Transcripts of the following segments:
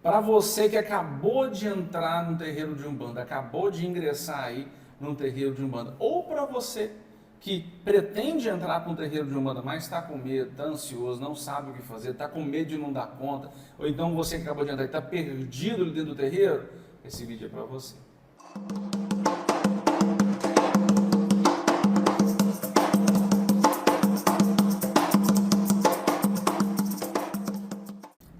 Para você que acabou de entrar no terreiro de Umbanda, acabou de ingressar aí no terreiro de Umbanda, ou para você que pretende entrar para um terreiro de Umbanda, mas está com medo, está ansioso, não sabe o que fazer, está com medo de não dar conta, ou então você que acabou de entrar e está perdido ali dentro do terreiro, esse vídeo é para você.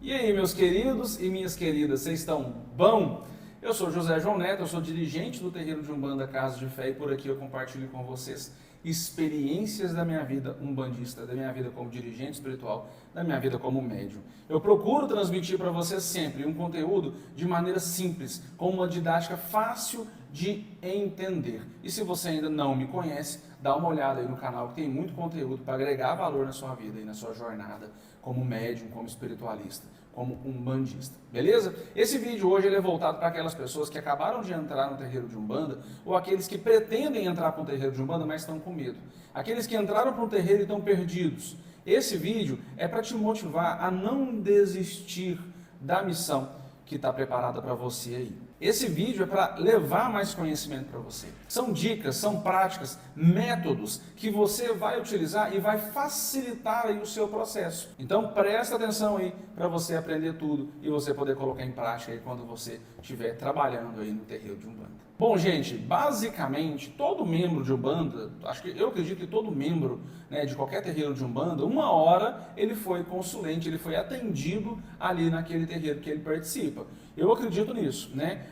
E aí, meus queridos e minhas queridas, vocês estão bom? Eu sou José João Neto, eu sou dirigente do terreiro de Umbanda Casa de Fé e por aqui eu compartilho com vocês experiências da minha vida umbandista, da minha vida como dirigente espiritual, da minha vida como médium. Eu procuro transmitir para vocês sempre um conteúdo de maneira simples, com uma didática fácil de entender. E se você ainda não me conhece, dá uma olhada aí no canal que tem muito conteúdo para agregar valor na sua vida e na sua jornada como médium, como espiritualista, como umbandista, beleza? Esse vídeo hoje ele é voltado para aquelas pessoas que acabaram de entrar no terreiro de Umbanda ou aqueles que pretendem entrar para um terreiro de Umbanda, mas estão com medo. Aqueles que entraram para um terreiro e estão perdidos. Esse vídeo é para te motivar a não desistir da missão que está preparada para você aí. Esse vídeo é para levar mais conhecimento para você. São dicas, são práticas, métodos que você vai utilizar e vai facilitar aí o seu processo. Então presta atenção aí para você aprender tudo e você poder colocar em prática aí quando você estiver trabalhando aí no terreiro de Umbanda. Bom, gente, basicamente todo membro de Umbanda, eu acredito que todo membro, né, de qualquer terreiro de Umbanda, uma hora ele foi consulente, ele foi atendido ali naquele terreiro que ele participa. Eu acredito nisso, né?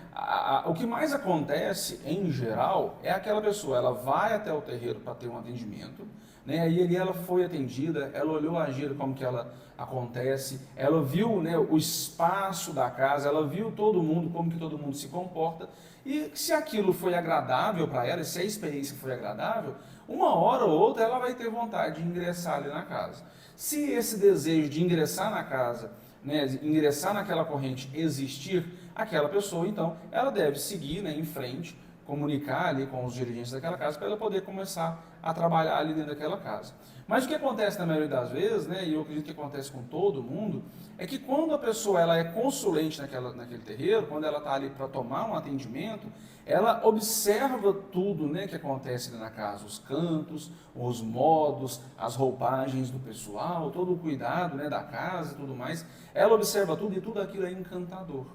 O que mais acontece, em geral, é aquela pessoa, ela vai até o terreiro para ter um atendimento, né? Aí ali ela foi atendida, ela olhou a gira como que ela acontece, ela viu, né, o espaço da casa, ela viu todo mundo, como que todo mundo se comporta, e se aquilo foi agradável para ela, se a experiência foi agradável, uma hora ou outra ela vai ter vontade de ingressar ali na casa. Se esse desejo de ingressar na casa, né, ingressar naquela corrente existir, aquela pessoa, então, ela deve seguir, né, em frente, comunicar ali com os dirigentes daquela casa para ela poder começar a trabalhar ali dentro daquela casa. Mas o que acontece na maioria das vezes, né, e eu acredito que acontece com todo mundo, é que quando a pessoa ela é consulente naquele terreiro, quando ela está ali para tomar um atendimento, ela observa tudo, né, que acontece ali na casa, os cantos, os modos, as roupagens do pessoal, todo o cuidado, né, da casa e tudo mais. Ela observa tudo e tudo aquilo é encantador.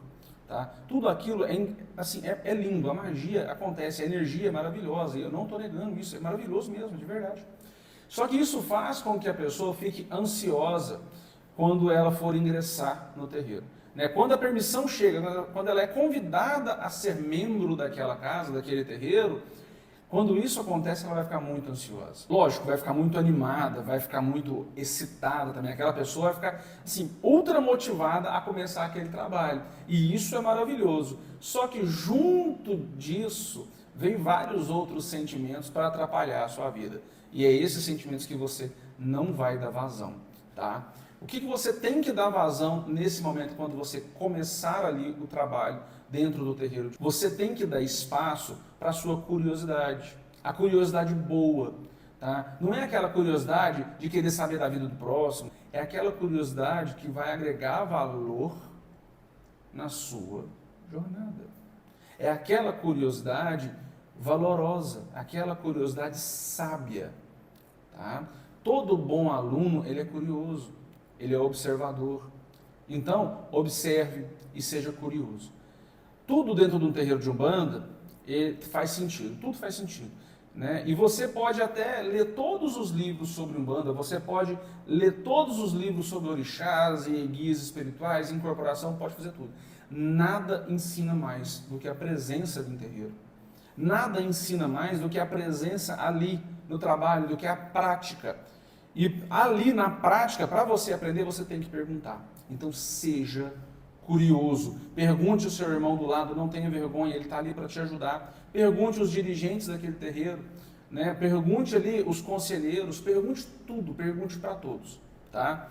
Tá? Tudo aquilo é lindo, a magia acontece, a energia é maravilhosa, e eu não estou negando isso, é maravilhoso mesmo, de verdade. Só que isso faz com que a pessoa fique ansiosa quando ela for ingressar no terreiro. Né? Quando a permissão chega, quando ela é convidada a ser membro daquela casa, daquele terreiro, quando isso acontece, ela vai ficar muito ansiosa. Lógico, vai ficar muito animada, vai ficar muito excitada também. Aquela pessoa vai ficar, assim, ultra motivada a começar aquele trabalho. E isso é maravilhoso. Só que junto disso, vem vários outros sentimentos para atrapalhar a sua vida. E é esses sentimentos que você não vai dar vazão, tá? O que você tem que dar vazão nesse momento, quando você começar ali o trabalho dentro do terreiro? Você tem que dar espaço para a sua curiosidade, a curiosidade boa, tá? Não é aquela curiosidade de querer saber da vida do próximo, é aquela curiosidade que vai agregar valor na sua jornada. É aquela curiosidade valorosa, aquela curiosidade sábia, tá? Todo bom aluno, ele é curioso, ele é observador. Então, observe e seja curioso. Tudo dentro de um terreiro de Umbanda faz sentido, tudo faz sentido. Né? E você pode até ler todos os livros sobre Umbanda, você pode ler todos os livros sobre orixás e guias espirituais, incorporação, pode fazer tudo. Nada ensina mais do que a presença do terreiro. Nada ensina mais do que a presença ali no trabalho, do que a prática. E ali na prática, para você aprender, você tem que perguntar. Então seja curioso. Pergunte o seu irmão do lado, não tenha vergonha, ele está ali para te ajudar. Pergunte os dirigentes daquele terreiro, né? Pergunte ali os conselheiros, pergunte tudo, pergunte para todos. Tá?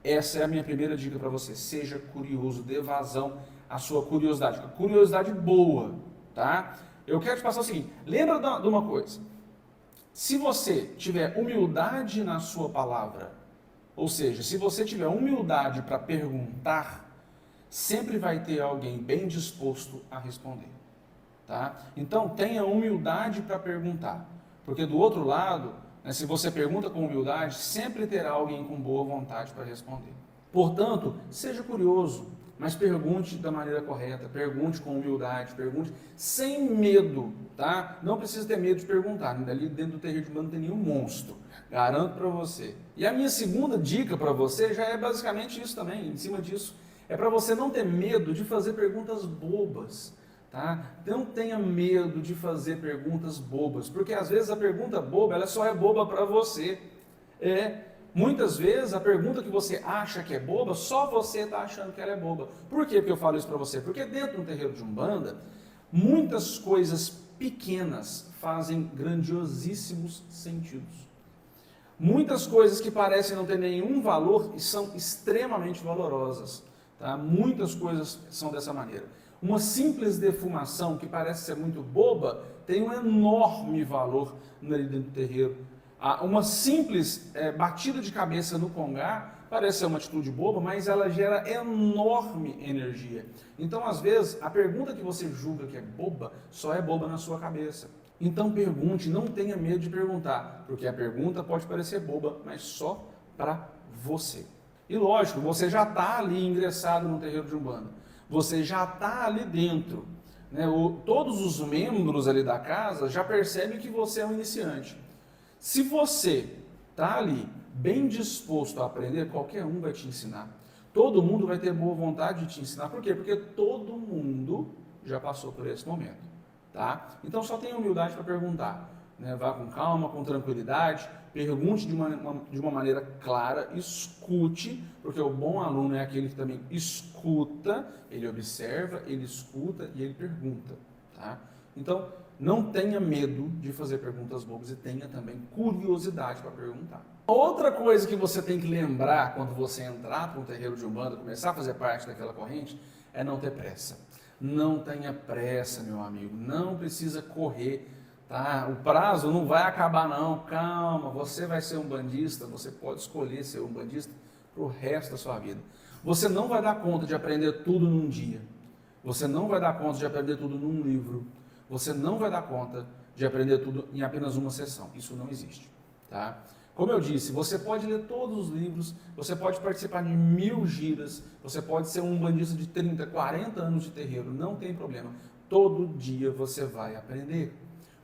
Essa é a minha primeira dica para você. Seja curioso, dê vazão à sua curiosidade. Curiosidade boa. Tá? Eu quero te passar o seguinte, lembra de uma coisa. Se você tiver humildade na sua palavra, ou seja, se você tiver humildade para perguntar, sempre vai ter alguém bem disposto a responder. Tá? Então, tenha humildade para perguntar, porque do outro lado, né, se você pergunta com humildade, sempre terá alguém com boa vontade para responder. Portanto, seja curioso, mas pergunte da maneira correta, pergunte com humildade, pergunte sem medo, tá? Não precisa ter medo de perguntar, ali dentro do terreiro de Umbanda não tem nenhum monstro, garanto para você. E a minha segunda dica para você já é basicamente isso também, em cima disso, é para você não ter medo de fazer perguntas bobas. Tá? Não tenha medo de fazer perguntas bobas, porque às vezes a pergunta boba, ela só é boba para você. Muitas vezes a pergunta que você acha que é boba, só você está achando que ela é boba. Por que eu falo isso para você? Porque dentro de um terreiro de Umbanda, muitas coisas pequenas fazem grandiosíssimos sentidos. Muitas coisas que parecem não ter nenhum valor são extremamente valorosas. Tá? Muitas coisas são dessa maneira. Uma simples defumação, que parece ser muito boba, tem um enorme valor ali dentro do terreiro. Uma simples batida de cabeça no congá parece ser uma atitude boba, mas ela gera enorme energia. Então, às vezes, a pergunta que você julga que é boba, só é boba na sua cabeça. Então, pergunte, não tenha medo de perguntar, porque a pergunta pode parecer boba, mas só para você. E lógico, você já está ali ingressado no terreiro de Umbanda. Você já está ali dentro, né? Todos os membros ali da casa já percebem que você é um iniciante. Se você está ali bem disposto a aprender, qualquer um vai te ensinar. Todo mundo vai ter boa vontade de te ensinar. Por quê? Porque todo mundo já passou por esse momento. Tá? Então só tenha humildade para perguntar. Né? Vá com calma, com tranquilidade. Pergunte de uma maneira clara, escute, porque o bom aluno é aquele que também escuta, ele observa, ele escuta e ele pergunta. Tá? Então, não tenha medo de fazer perguntas bobas e tenha também curiosidade para perguntar. Outra coisa que você tem que lembrar quando você entrar para um terreiro de Umbanda, começar a fazer parte daquela corrente, é não ter pressa. Não tenha pressa, meu amigo, não precisa correr. Tá? O prazo não vai acabar não, calma, você vai ser um bandista, você pode escolher ser um bandista para o resto da sua vida. Você não vai dar conta de aprender tudo num dia, você não vai dar conta de aprender tudo num livro, você não vai dar conta de aprender tudo em apenas uma sessão, isso não existe. Tá? Como eu disse, você pode ler todos os livros, você pode participar de 1000 giras, você pode ser um bandista de 30, 40 anos de terreiro, não tem problema, todo dia você vai aprender.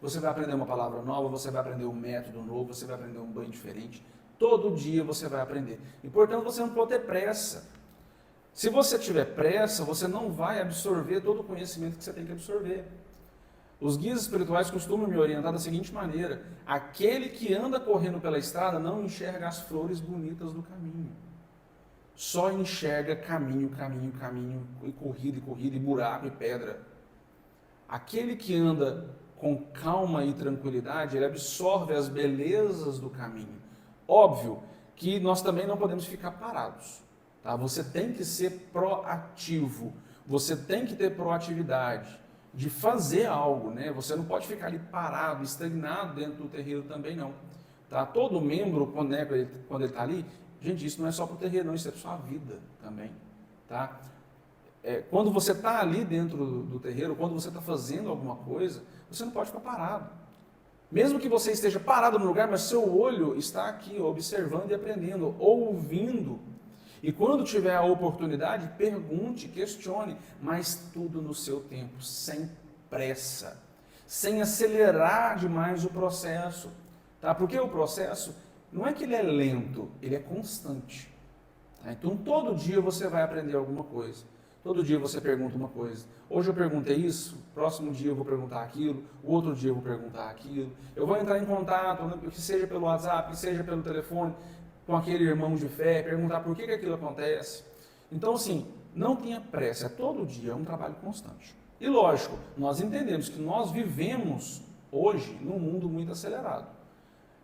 Você vai aprender uma palavra nova, você vai aprender um método novo, você vai aprender um banho diferente. Todo dia você vai aprender. E, portanto, você não pode ter pressa. Se você tiver pressa, você não vai absorver todo o conhecimento que você tem que absorver. Os guias espirituais costumam me orientar da seguinte maneira: aquele que anda correndo pela estrada não enxerga as flores bonitas do caminho. Só enxerga caminho, caminho, caminho, e corrida, e buraco e pedra. Aquele que anda com calma e tranquilidade, ele absorve as belezas do caminho. Óbvio que nós também não podemos ficar parados. Tá? Você tem que ser proativo, você tem que ter proatividade de fazer algo. Né? Você não pode ficar ali parado, estagnado dentro do terreiro também não. Tá? Todo membro, quando ele está ali, gente, isso não é só para o terreiro, não, isso é para a sua vida também. Tá? Quando você está ali dentro do terreiro, quando você está fazendo alguma coisa, você não pode ficar parado. Mesmo que você esteja parado no lugar, mas seu olho está aqui, observando e aprendendo, ouvindo. E quando tiver a oportunidade, pergunte, questione, mas tudo no seu tempo, sem pressa, sem acelerar demais o processo. Tá? Porque o processo não é que ele é lento, ele é constante. Tá? Então todo dia você vai aprender alguma coisa. Todo dia você pergunta uma coisa. Hoje eu perguntei isso, próximo dia eu vou perguntar aquilo, o outro dia eu vou perguntar aquilo. Eu vou entrar em contato, que seja pelo WhatsApp, que seja pelo telefone, com aquele irmão de fé, perguntar por que aquilo acontece. Então, assim, não tenha pressa, é todo dia, é um trabalho constante. E lógico, nós entendemos que nós vivemos hoje num mundo muito acelerado,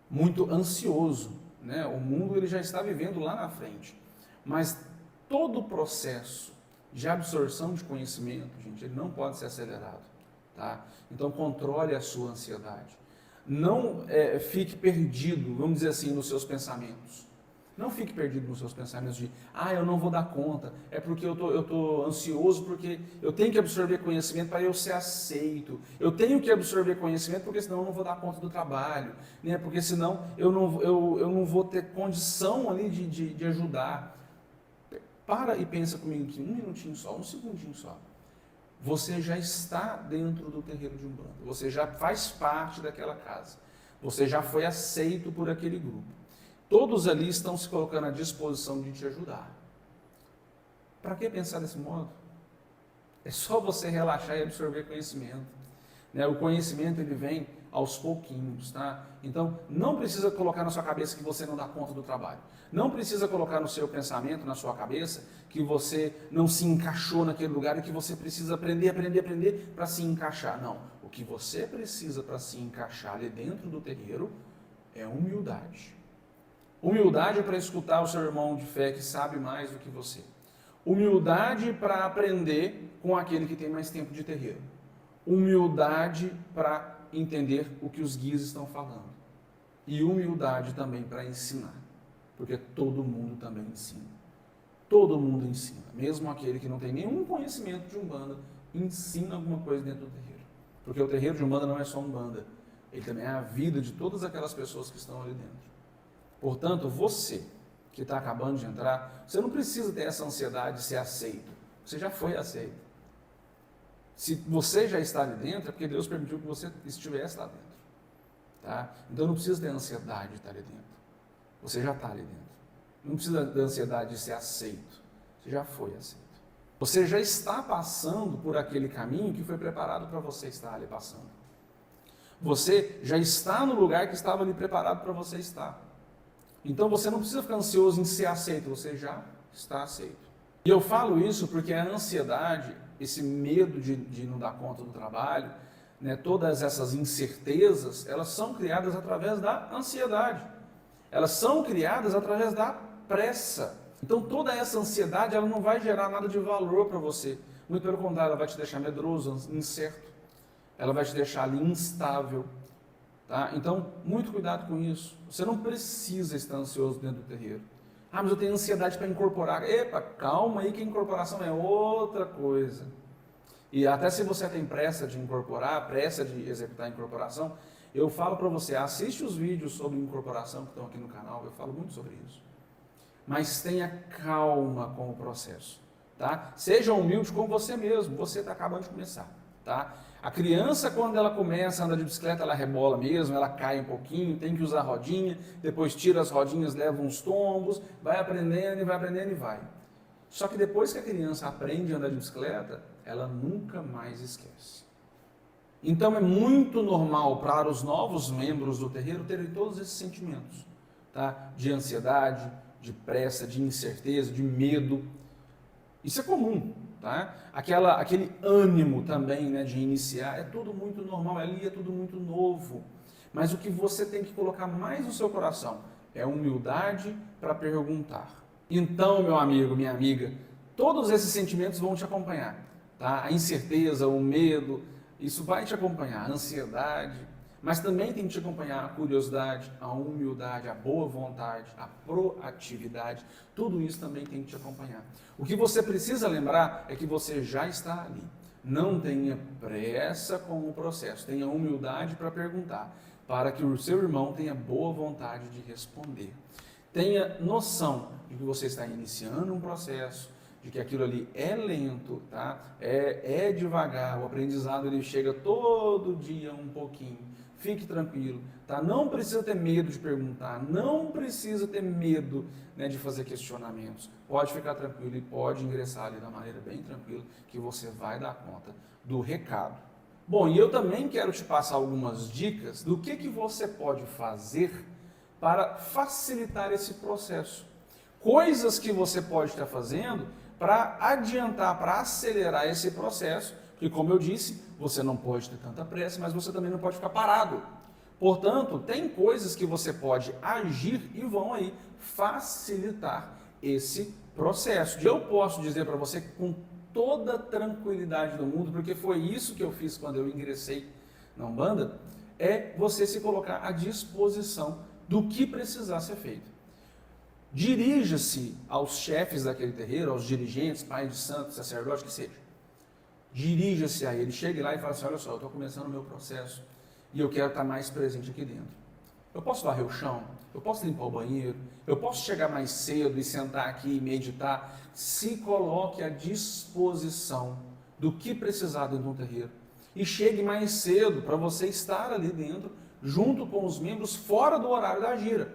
muito ansioso. Né? O mundo ele já está vivendo lá na frente. Mas todo o processo de absorção de conhecimento, gente, ele não pode ser acelerado. Tá? Então, controle a sua ansiedade. Não fique perdido, vamos dizer assim, nos seus pensamentos. Não fique perdido nos seus pensamentos de, eu não vou dar conta, é porque eu tô ansioso, porque eu tenho que absorver conhecimento para eu ser aceito. Eu tenho que absorver conhecimento porque senão eu não vou dar conta do trabalho, né? Porque senão eu não vou ter condição ali de ajudar. Para e pensa comigo aqui, um minutinho só, um segundinho só. Você já está dentro do terreiro de Umbanda, você já faz parte daquela casa, você já foi aceito por aquele grupo. Todos ali estão se colocando à disposição de te ajudar. Para que pensar desse modo? É só você relaxar e absorver conhecimento. Né? O conhecimento ele vem aos pouquinhos, tá? Então, não precisa colocar na sua cabeça que você não dá conta do trabalho. Não precisa colocar no seu pensamento, na sua cabeça, que você não se encaixou naquele lugar e que você precisa aprender para se encaixar. Não. O que você precisa para se encaixar ali dentro do terreiro é humildade. Humildade para escutar o seu irmão de fé que sabe mais do que você. Humildade para aprender com aquele que tem mais tempo de terreiro. Humildade para entender o que os guias estão falando. E humildade também para ensinar. Porque todo mundo também ensina. Todo mundo ensina. Mesmo aquele que não tem nenhum conhecimento de Umbanda, ensina alguma coisa dentro do terreiro. Porque o terreiro de Umbanda não é só Umbanda. Ele também é a vida de todas aquelas pessoas que estão ali dentro. Portanto, você que está acabando de entrar, você não precisa ter essa ansiedade de ser aceito. Você já foi aceito. Se você já está ali dentro, é porque Deus permitiu que você estivesse lá dentro. Tá? Então não precisa ter ansiedade de estar ali dentro. Você já está ali dentro. Não precisa ter ansiedade de ser aceito. Você já foi aceito. Você já está passando por aquele caminho que foi preparado para você estar ali passando. Você já está no lugar que estava ali preparado para você estar. Então você não precisa ficar ansioso em ser aceito, você já está aceito. E eu falo isso porque a ansiedade, esse medo de não dar conta do trabalho, né, todas essas incertezas, elas são criadas através da ansiedade. Elas são criadas através da pressa. Então toda essa ansiedade, ela não vai gerar nada de valor para você. Muito pelo contrário, ela vai te deixar medroso, incerto. Ela vai te deixar ali instável. Tá? Então, muito cuidado com isso. Você não precisa estar ansioso dentro do terreiro. Mas eu tenho ansiedade para incorporar. Epa, calma aí que a incorporação é outra coisa. E até se você tem pressa de incorporar, pressa de executar a incorporação, eu falo para você, assiste os vídeos sobre incorporação que estão aqui no canal, eu falo muito sobre isso. Mas tenha calma com o processo. Tá? Seja humilde com você mesmo, você está acabando de começar. Tá? A criança, quando ela começa a andar de bicicleta, ela rebola mesmo, ela cai um pouquinho, tem que usar rodinha, depois tira as rodinhas, leva uns tombos, vai aprendendo e vai. Só que depois que a criança aprende a andar de bicicleta, ela nunca mais esquece. Então é muito normal para os novos membros do terreiro terem todos esses sentimentos, tá? De ansiedade, de pressa, de incerteza, de medo. Isso é comum. Tá? Aquele ânimo também, né, de iniciar, é tudo muito normal, ali é tudo muito novo. Mas o que você tem que colocar mais no seu coração é humildade para perguntar. Então, meu amigo, minha amiga, todos esses sentimentos vão te acompanhar. Tá? A incerteza, o medo, isso vai te acompanhar, a ansiedade, mas também tem que te acompanhar a curiosidade, a humildade, a boa vontade, a proatividade. Tudo isso também tem que te acompanhar. O que você precisa lembrar é que você já está ali. Não tenha pressa com o processo, tenha humildade para perguntar, para que o seu irmão tenha boa vontade de responder. Tenha noção de que você está iniciando um processo, de que aquilo ali é lento, tá? É devagar, o aprendizado ele chega todo dia um pouquinho. Fique tranquilo, tá? Não precisa ter medo de perguntar, não precisa ter medo, né, de fazer questionamentos. Pode ficar tranquilo e pode ingressar ali da maneira bem tranquila que você vai dar conta do recado. Bom, e eu também quero te passar algumas dicas do que você pode fazer para facilitar esse processo. Coisas que você pode estar fazendo para adiantar, para acelerar esse processo. E como eu disse, você não pode ter tanta pressa, mas você também não pode ficar parado. Portanto, tem coisas que você pode agir e vão aí facilitar esse processo. E eu posso dizer para você com toda a tranquilidade do mundo, porque foi isso que eu fiz quando eu ingressei na Umbanda, é você se colocar à disposição do que precisar ser feito. dirija-se aos chefes daquele terreiro, aos dirigentes, pai de santo, sacerdote, que seja. Dirija-se a ele, chegue lá e fale assim, olha só, eu estou começando o meu processo e eu quero estar mais presente aqui dentro. Eu posso varrer o chão, eu posso limpar o banheiro, eu posso chegar mais cedo e sentar aqui e meditar. Se coloque à disposição do que precisar dentro do terreiro. E chegue mais cedo para você estar ali dentro, junto com os membros, fora do horário da gira.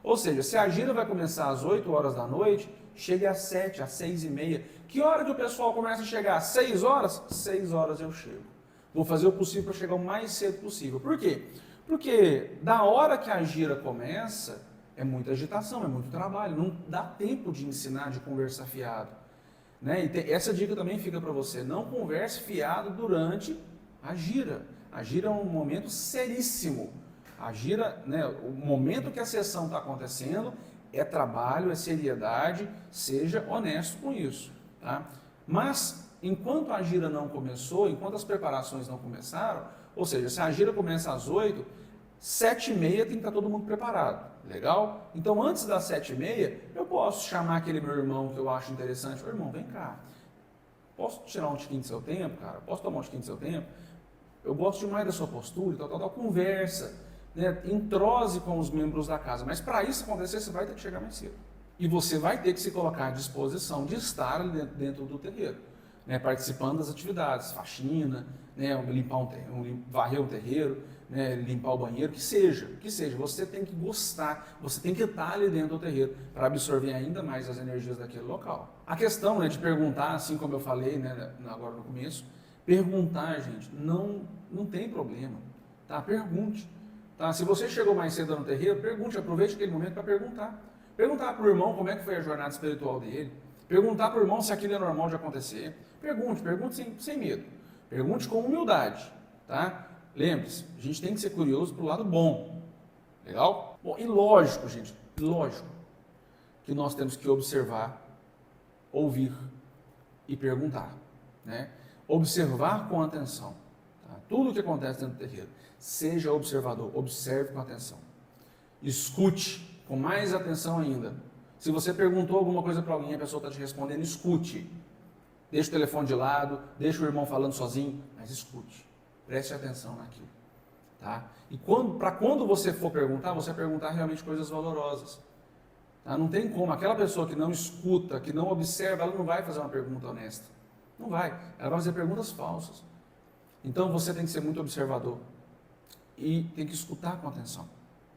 Ou seja, se a gira vai começar às 8 horas da noite, chegue às 7, às 6h30. Que hora que o pessoal começa a chegar? Às 6 horas? 6 horas eu chego. Vou fazer o possível para chegar o mais cedo possível. Por quê? Porque da hora que a gira começa, é muita agitação, é muito trabalho, não dá tempo de ensinar, de conversar fiado. Né? E essa dica também fica para você, não converse fiado durante a gira. A gira é um momento seríssimo. A gira, né, o momento que a sessão está acontecendo, é trabalho, é seriedade, seja honesto com isso. Tá? Mas, enquanto a gira não começou, enquanto as preparações não começaram, ou seja, se a gira começa às 8, 7h30 tem que estar todo mundo preparado. Legal? Então, antes das 7h30, eu posso chamar aquele meu irmão que eu acho interessante. Ô, irmão, vem cá. Posso tirar um tiquinho do seu tempo, cara? Posso tomar um tiquinho do seu tempo? Eu gosto demais da sua postura, tal. Conversa, né? Entrose com os membros da casa. Mas para isso acontecer, você vai ter que chegar mais cedo. E você vai ter que se colocar à disposição de estar dentro do terreiro, né? Participando das atividades, faxina, né? Varrer um terreiro, né? Limpar o banheiro, que seja. Você tem que gostar, você tem que estar ali dentro do terreiro para absorver ainda mais as energias daquele local. A questão, né, de perguntar, assim como eu falei, né, agora no começo, perguntar, gente, não tem problema, tá? Pergunte. Tá? Se você chegou mais cedo no terreiro, pergunte, aproveite aquele momento para perguntar. Perguntar para o irmão como é que foi a jornada espiritual dele. Perguntar para o irmão se aquilo é normal de acontecer. Pergunte sem medo. Pergunte com humildade. Tá? Lembre-se, a gente tem que ser curioso para o lado bom. Legal? Bom, e lógico, gente, lógico que nós temos que observar, ouvir e perguntar. Né? Observar com atenção. Tá? Tudo o que acontece dentro do terreiro. Seja observador, observe com atenção. Escute com mais atenção ainda. Se você perguntou alguma coisa para alguém e a pessoa está te respondendo, escute. Deixa o telefone de lado, deixa o irmão falando sozinho, mas escute. Preste atenção naquilo. Tá? E quando você for perguntar, você perguntar realmente coisas valorosas. Tá? Não tem como. Aquela pessoa que não escuta, que não observa, ela não vai fazer uma pergunta honesta. Não vai. Ela vai fazer perguntas falsas. Então você tem que ser muito observador. E tem que escutar com atenção.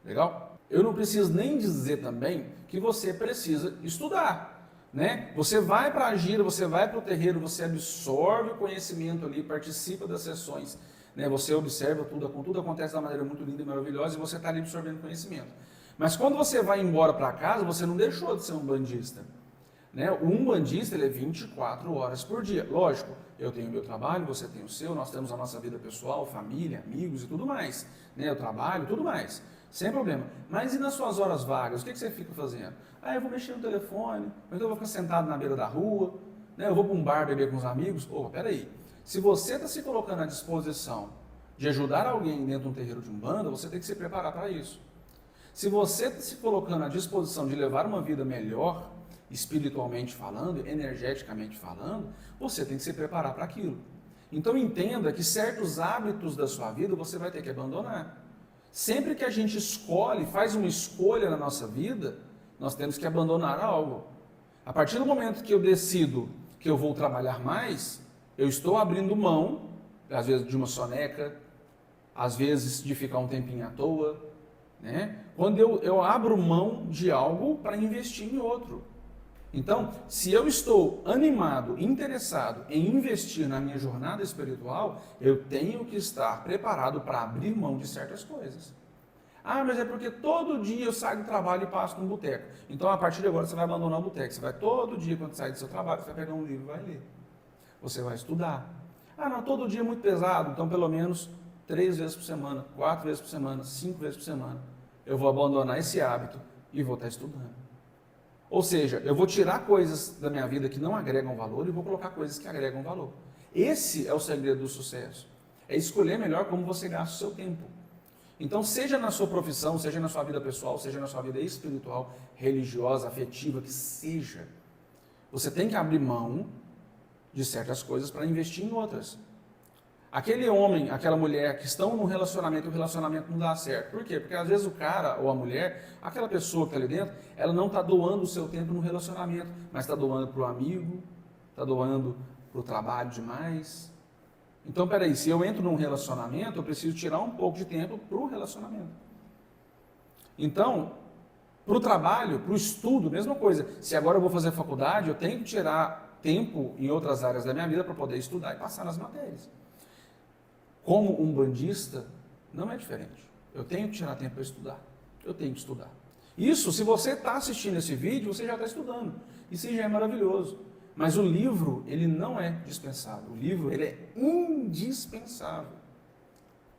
Legal? Eu não preciso nem dizer também que você precisa estudar, né? Você vai para a gira, você vai para o terreiro, você absorve o conhecimento ali, participa das sessões, né? Você observa tudo acontece de uma maneira muito linda e maravilhosa e você está ali absorvendo conhecimento. Mas quando você vai embora para casa, você não deixou de ser um bandista, né? O umbandista, ele é 24 horas por dia. Lógico, eu tenho o meu trabalho, você tem o seu, nós temos a nossa vida pessoal, família, amigos e tudo mais, né? O trabalho, tudo mais. Sem problema. Mas e nas suas horas vagas? O que você fica fazendo? Eu vou mexer no telefone, ou então eu vou ficar sentado na beira da rua, né? Eu vou para um bar beber com os amigos. Peraí. Se você está se colocando à disposição de ajudar alguém dentro de um terreiro de umbanda, você tem que se preparar para isso. Se você está se colocando à disposição de levar uma vida melhor, espiritualmente falando, energeticamente falando, você tem que se preparar para aquilo. Então entenda que certos hábitos da sua vida você vai ter que abandonar. Sempre que a gente faz uma escolha na nossa vida, nós temos que abandonar algo. A partir do momento que eu decido que eu vou trabalhar mais, eu estou abrindo mão, às vezes de uma soneca, às vezes de ficar um tempinho à toa, né? Quando eu abro mão de algo para investir em outro. Então, se eu estou animado, interessado em investir na minha jornada espiritual, eu tenho que estar preparado para abrir mão de certas coisas. Mas é porque todo dia eu saio do trabalho e passo num boteco. Então, a partir de agora, você vai abandonar o boteco. Você vai todo dia, quando sair do seu trabalho, você vai pegar um livro e vai ler. Você vai estudar. Não, todo dia é muito pesado. Então, pelo menos 3 vezes por semana, 4 vezes por semana, 5 vezes por semana, eu vou abandonar esse hábito e vou estar estudando. Ou seja, eu vou tirar coisas da minha vida que não agregam valor e vou colocar coisas que agregam valor. Esse é o segredo do sucesso. É escolher melhor como você gasta o seu tempo. Então, seja na sua profissão, seja na sua vida pessoal, seja na sua vida espiritual, religiosa, afetiva, que seja, você tem que abrir mão de certas coisas para investir em outras. Aquele homem, aquela mulher que estão num relacionamento e o relacionamento não dá certo. Por quê? Porque às vezes o cara ou a mulher, aquela pessoa que está ali dentro, ela não está doando o seu tempo no relacionamento, mas está doando para o amigo, está doando para o trabalho demais. Então, peraí, se eu entro num relacionamento, eu preciso tirar um pouco de tempo para o relacionamento. Então, para o trabalho, para o estudo, mesma coisa. Se agora eu vou fazer faculdade, eu tenho que tirar tempo em outras áreas da minha vida para poder estudar e passar nas matérias. Como um bandista, não é diferente. Eu tenho que tirar tempo para estudar. Eu tenho que estudar. Isso, se você está assistindo esse vídeo, você já está estudando. Isso já é maravilhoso. Mas o livro, ele não é dispensável. O livro, ele é indispensável.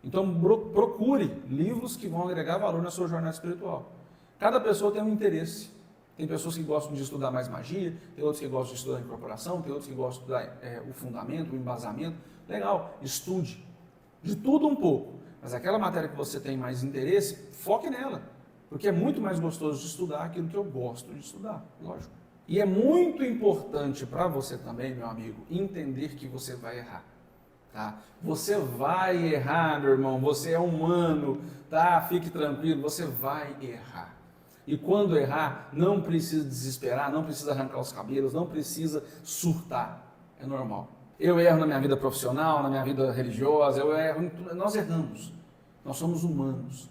Então, procure livros que vão agregar valor na sua jornada espiritual. Cada pessoa tem um interesse. Tem pessoas que gostam de estudar mais magia, tem outros que gostam de estudar incorporação, tem outros que gostam de estudar o fundamento, o embasamento. Legal, estude. De tudo um pouco. Mas aquela matéria que você tem mais interesse, foque nela. Porque é muito mais gostoso de estudar aquilo que eu gosto de estudar, lógico. E é muito importante para você também, meu amigo, entender que você vai errar. Tá? Você vai errar, meu irmão. Você é humano, tá? Fique tranquilo, você vai errar. E quando errar, não precisa desesperar, não precisa arrancar os cabelos, não precisa surtar. É normal. Eu erro na minha vida profissional, na minha vida religiosa, eu erro, nós erramos. Nós somos humanos.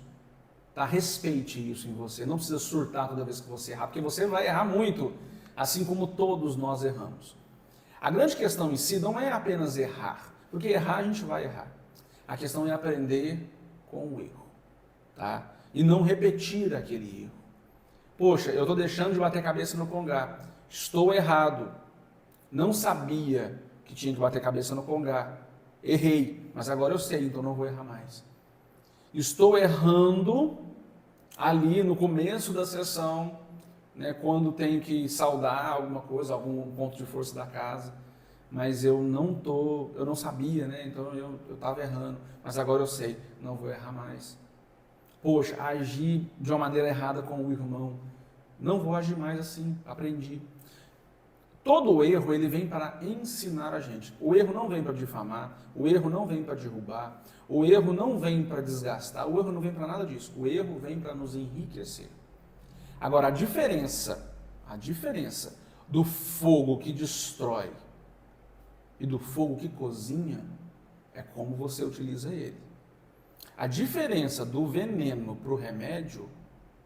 Tá? Respeite isso em você. Não precisa surtar toda vez que você errar, porque você vai errar muito, assim como todos nós erramos. A grande questão em si não é apenas errar, porque errar a gente vai errar. A questão é aprender com o erro, tá? E não repetir aquele erro. Poxa, eu estou deixando de bater cabeça no congá. Estou errado. Não sabia que tinha que bater cabeça no congá. Errei, mas agora eu sei, então não vou errar mais. Estou errando ali no começo da sessão, né, quando tenho que saudar alguma coisa, algum ponto de força da casa, mas eu não sabia, né, então eu estava errando, mas agora eu sei, não vou errar mais. Poxa, agi de uma maneira errada com o irmão, não vou agir mais assim, aprendi. Todo erro, ele vem para ensinar a gente. O erro não vem para difamar, o erro não vem para derrubar, o erro não vem para desgastar, o erro não vem para nada disso. O erro vem para nos enriquecer. Agora, a diferença do fogo que destrói e do fogo que cozinha é como você utiliza ele. A diferença do veneno para o remédio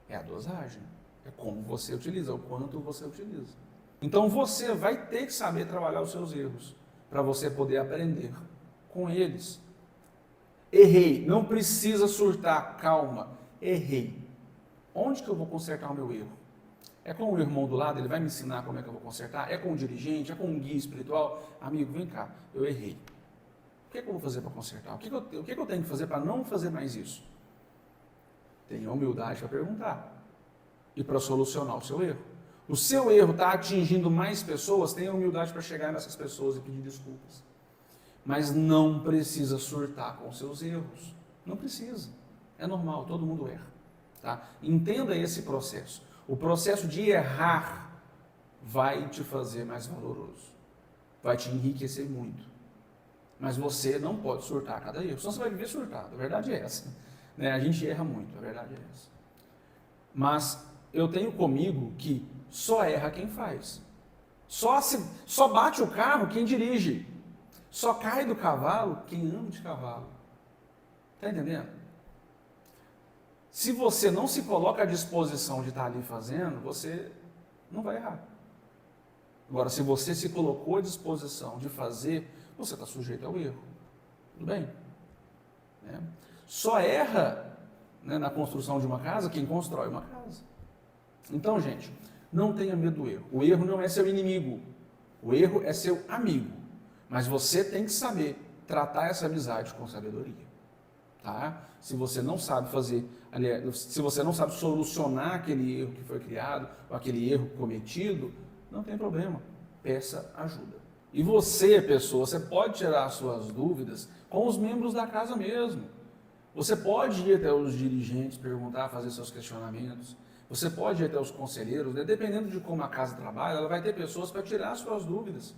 é a dosagem, é como você utiliza, o quanto você utiliza. Então você vai ter que saber trabalhar os seus erros, para você poder aprender com eles. Errei, não precisa surtar, calma, errei. Onde que eu vou consertar o meu erro? É com o irmão do lado, ele vai me ensinar como é que eu vou consertar? É com o dirigente, é com um guia espiritual? Amigo, vem cá, eu errei. O que é que eu vou fazer para consertar? O que é que eu tenho que fazer para não fazer mais isso? Tenha humildade para perguntar e para solucionar o seu erro. O seu erro está atingindo mais pessoas, tenha humildade para chegar nessas pessoas e pedir desculpas. Mas não precisa surtar com os seus erros. Não precisa. É normal, todo mundo erra. Tá? Entenda esse processo. O processo de errar vai te fazer mais valoroso. Vai te enriquecer muito. Mas você não pode surtar a cada erro. Senão você vai viver surtado. A verdade é essa. Né? A gente erra muito, a verdade é essa. Mas eu tenho comigo que só erra quem faz. Só bate o carro quem dirige. Só cai do cavalo quem anda de cavalo. Está entendendo? Se você não se coloca à disposição de estar ali fazendo, você não vai errar. Agora, se você se colocou à disposição de fazer, você está sujeito ao erro. Tudo bem? Né? Só erra, né, na construção de uma casa quem constrói uma casa. Então, gente, não tenha medo do erro. O erro não é seu inimigo. O erro é seu amigo. Mas você tem que saber tratar essa amizade com sabedoria. Tá? Se você não sabe fazer, se você não sabe solucionar aquele erro que foi criado, ou aquele erro cometido, não tem problema. Peça ajuda. E você, pessoa, você pode tirar suas dúvidas com os membros da casa mesmo. Você pode ir até os dirigentes, perguntar, fazer seus questionamentos. Você pode ir até os conselheiros, né? Dependendo de como a casa trabalha, ela vai ter pessoas para tirar suas dúvidas.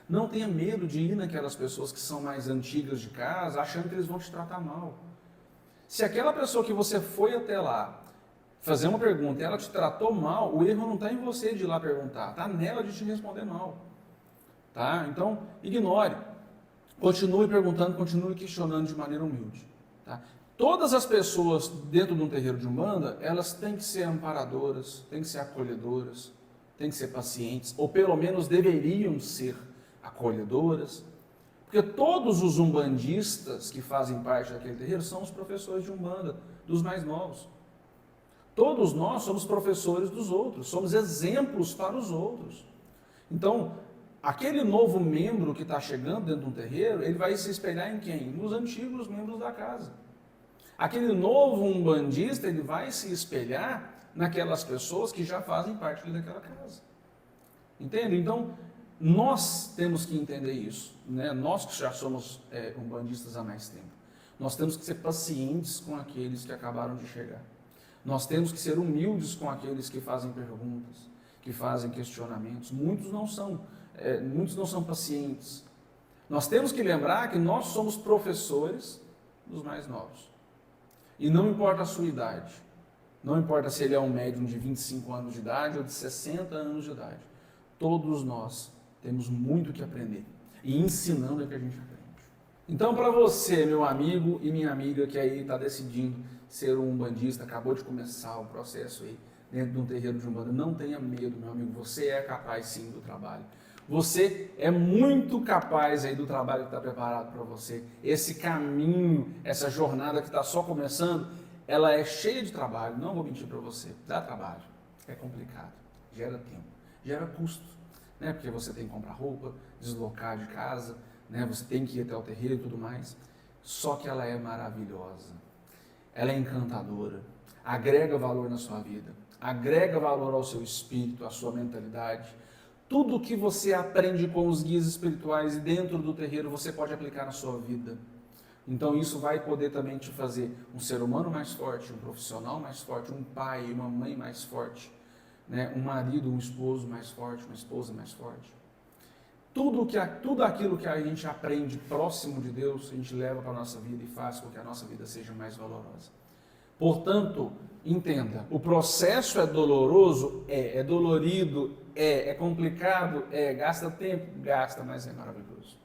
Não tenha medo de ir naquelas pessoas que são mais antigas de casa, achando que eles vão te tratar mal. Se aquela pessoa que você foi até lá fazer uma pergunta e ela te tratou mal, o erro não está em você de ir lá perguntar, está nela de te responder mal. Tá? Então, ignore. Continue perguntando, continue questionando de maneira humilde. Tá? Todas as pessoas dentro de um terreiro de Umbanda, elas têm que ser amparadoras, têm que ser acolhedoras, têm que ser pacientes, ou pelo menos deveriam ser acolhedoras, porque todos os umbandistas que fazem parte daquele terreiro são os professores de Umbanda, dos mais novos. Todos nós somos professores dos outros, somos exemplos para os outros. Então, aquele novo membro que está chegando dentro de um terreiro, ele vai se espelhar em quem? Nos antigos membros da casa. Aquele novo umbandista, ele vai se espelhar naquelas pessoas que já fazem parte daquela casa. Entende? Então, nós temos que entender isso, né? Nós que já somos umbandistas há mais tempo. Nós temos que ser pacientes com aqueles que acabaram de chegar. Nós temos que ser humildes com aqueles que fazem perguntas, que fazem questionamentos. Muitos não são pacientes. Nós temos que lembrar que nós somos professores dos mais novos. E não importa a sua idade. Não importa se ele é um médium de 25 anos de idade ou de 60 anos de idade. Todos nós temos muito que aprender. E ensinando é que a gente aprende. Então, para você, meu amigo e minha amiga que aí está decidindo ser um umbandista, acabou de começar o processo aí dentro de um terreiro de Umbanda, não tenha medo, meu amigo. Você é capaz sim do trabalho. Você é muito capaz aí do trabalho que está preparado para você. Esse caminho, essa jornada que está só começando, ela é cheia de trabalho. Não vou mentir para você. Dá trabalho. É complicado. Gera tempo. Gera custo. Né? Porque você tem que comprar roupa, deslocar de casa, né? Você tem que ir até o terreiro e tudo mais. Só que ela é maravilhosa. Ela é encantadora. Agrega valor na sua vida. Agrega valor ao seu espírito, à sua mentalidade. Tudo que você aprende com os guias espirituais e dentro do terreiro, você pode aplicar na sua vida. Então isso vai poder também te fazer um ser humano mais forte, um profissional mais forte, um pai e uma mãe mais forte, né? Um marido, um esposo mais forte, uma esposa mais forte. Tudo aquilo que a gente aprende próximo de Deus, a gente leva para a nossa vida e faz com que a nossa vida seja mais valorosa. Portanto, entenda, o processo é doloroso? É dolorido? É complicado? Gasta tempo? Gasta, mas é maravilhoso.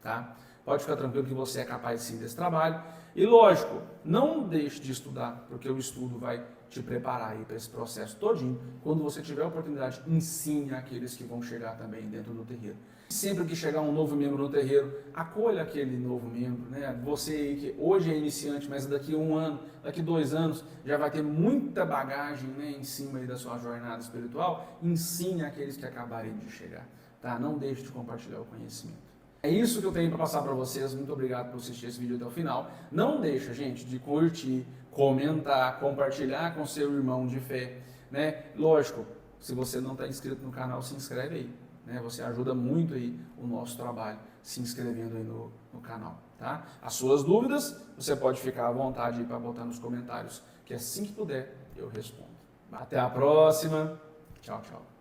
Tá? Pode ficar tranquilo que você é capaz sim desse trabalho. E lógico, não deixe de estudar, porque o estudo vai te preparar aí para esse processo todinho. Quando você tiver a oportunidade, ensine aqueles que vão chegar também dentro do terreiro. Sempre que chegar um novo membro no terreiro, acolha aquele novo membro, né? Você aí que hoje é iniciante, mas daqui a 1 ano, daqui 2 anos, já vai ter muita bagagem, né, em cima aí da sua jornada espiritual. Ensine aqueles que acabarem de chegar, tá? Não deixe de compartilhar o conhecimento. É isso que eu tenho para passar para vocês. Muito obrigado por assistir esse vídeo até o final. Não deixa, gente, de curtir, comentar, compartilhar com seu irmão de fé, né? Lógico, se você não está inscrito no canal, se inscreve aí, né? Você ajuda muito aí o nosso trabalho se inscrevendo aí no canal, tá? As suas dúvidas, você pode ficar à vontade aí para botar nos comentários, que assim que puder eu respondo. Até a próxima. Tchau, tchau.